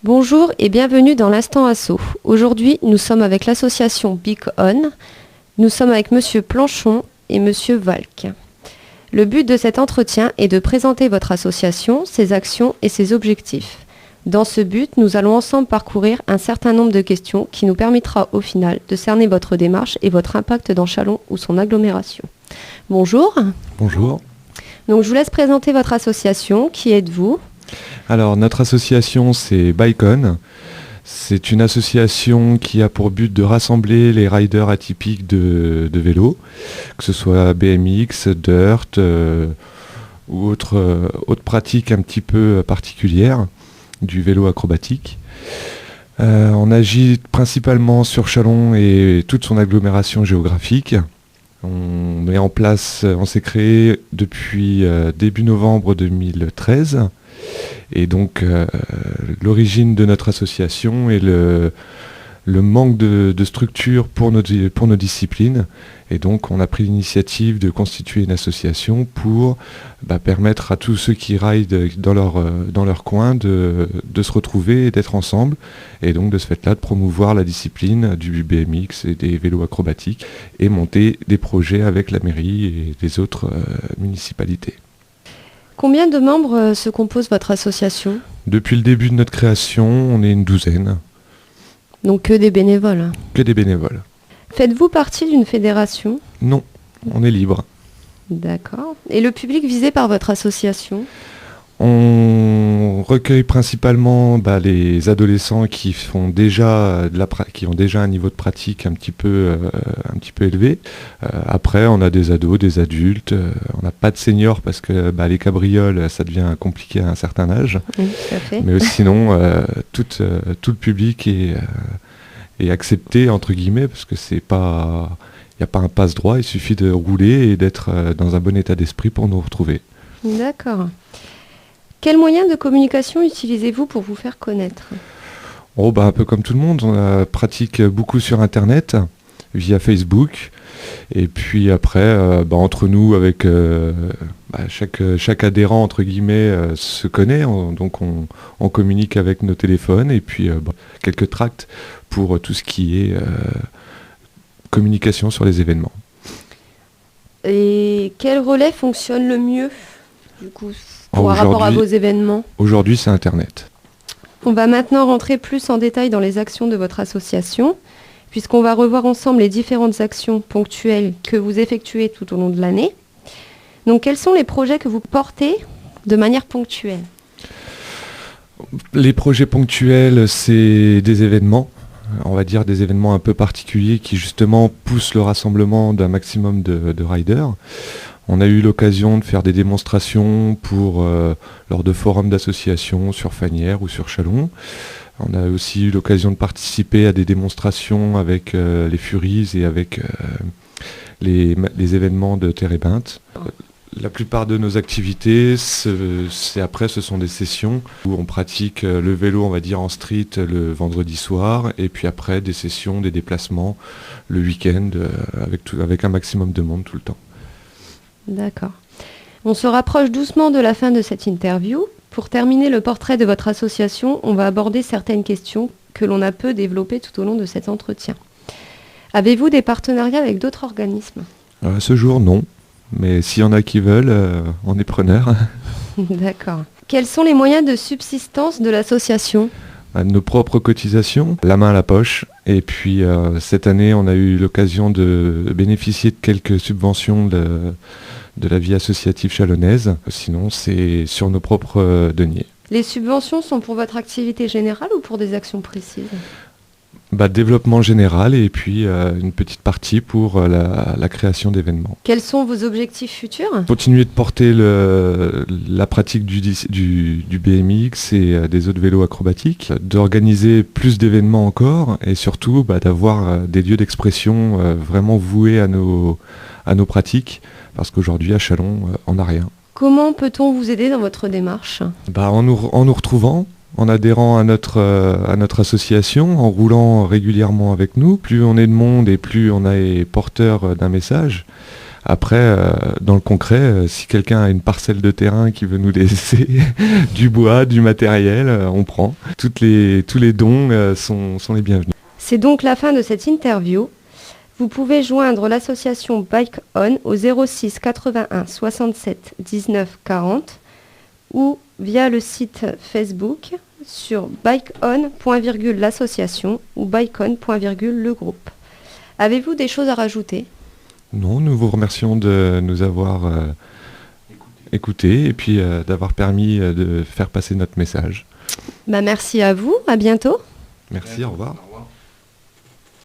Bonjour et bienvenue dans l'Instant Asso. Aujourd'hui, nous sommes avec l'association Big On. Nous sommes avec Monsieur Planchon et Monsieur Valk. Le but de cet entretien est de présenter votre association, ses actions et ses objectifs. Dans ce but, nous allons ensemble parcourir un certain nombre de questions qui nous permettra au final de cerner votre démarche et votre impact dans Châlons ou son agglomération. Bonjour. Bonjour. Donc je vous laisse présenter votre association. Qui êtes-vous ? Alors notre association c'est Big On. C'est une association qui a pour but de rassembler les riders atypiques de vélo, que ce soit BMX, dirt ou autres pratiques un petit peu particulières du vélo acrobatique. On agit principalement sur Châlons et toute son agglomération géographique. On s'est créé depuis début novembre 2013. Et donc l'origine de notre association est le manque de structure pour nos disciplines. Et donc on a pris l'initiative de constituer une association pour permettre à tous ceux qui rident dans leur coin de se retrouver et d'être ensemble. Et donc de ce fait-là, de promouvoir la discipline du BMX et des vélos acrobatiques et monter des projets avec la mairie et les autres municipalités. Combien de membres se compose votre association ? Depuis le début de notre création, on est une douzaine. Donc que des bénévoles ? Que des bénévoles. Faites-vous partie d'une fédération ? Non, on est libre. D'accord. Et le public visé par votre association ? On recueille principalement les adolescents qui ont déjà un niveau de pratique un petit peu élevé. Après, on a des ados, des adultes. On n'a pas de seniors parce que les cabrioles, ça devient compliqué à un certain âge. Oui, tout à fait. Mais sinon, tout le public est accepté entre guillemets parce que il n'y a pas un passe-droit. Il suffit de rouler et d'être dans un bon état d'esprit pour nous retrouver. D'accord. Quels moyens de communication utilisez-vous pour vous faire connaître ? Un peu comme tout le monde, on pratique beaucoup sur Internet, via Facebook. Et puis après, entre nous, avec chaque adhérent, entre guillemets, se connaît. Donc on communique avec nos téléphones. Et puis quelques tracts pour tout ce qui est communication sur les événements. Et quel relais fonctionne le mieux, du coup, par rapport à vos événements ? Aujourd'hui, c'est Internet. On va maintenant rentrer plus en détail dans les actions de votre association, puisqu'on va revoir ensemble les différentes actions ponctuelles que vous effectuez tout au long de l'année. Donc, quels sont les projets que vous portez de manière ponctuelle ? Les projets ponctuels, c'est des événements. On va dire des événements un peu particuliers qui justement poussent le rassemblement d'un maximum de riders. On a eu l'occasion de faire des démonstrations lors de forums d'associations sur Fagnières ou sur Châlons. On a aussi eu l'occasion de participer à des démonstrations avec les Furies et avec les événements de Terrebinte. La plupart de nos activités, ce sont des sessions où on pratique le vélo, on va dire, en street le vendredi soir, et puis après des sessions, des déplacements le week-end avec un maximum de monde tout le temps. D'accord. On se rapproche doucement de la fin de cette interview. Pour terminer le portrait de votre association, on va aborder certaines questions que l'on a peu développées tout au long de cet entretien. Avez-vous des partenariats avec d'autres organismes ? À ce jour, non. Mais s'il y en a qui veulent, on est preneurs. D'accord. Quels sont les moyens de subsistance de l'association ? Nos propres cotisations, la main à la poche. Et puis cette année, on a eu l'occasion de bénéficier de quelques subventions de la vie associative chalonnaise. Sinon, c'est sur nos propres deniers. Les subventions sont pour votre activité générale ou pour des actions précises ? Développement général et puis une petite partie pour la création d'événements. Quels sont vos objectifs futurs ? Continuer de porter la pratique du BMX et des autres vélos acrobatiques, d'organiser plus d'événements encore et surtout d'avoir des lieux d'expression vraiment voués à nos pratiques parce qu'aujourd'hui à Châlons, on n'a rien. Comment peut-on vous aider dans votre démarche ? En nous retrouvant, en adhérant à notre association, en roulant régulièrement avec nous. Plus on est de monde et plus on est porteur d'un message. Après, dans le concret, si quelqu'un a une parcelle de terrain qui veut nous laisser du bois, du matériel, on prend. Tous les dons sont les bienvenus. C'est donc la fin de cette interview. Vous pouvez joindre l'association Bike On au 06 81 67 19 40 ou via le site Facebook sur bikeon.l'association ou bikeon.le groupe. Avez-vous des choses à rajouter ? Non, nous vous remercions de nous avoir écoutés et puis d'avoir permis de faire passer notre message. Merci à vous, à bientôt. Merci, au revoir.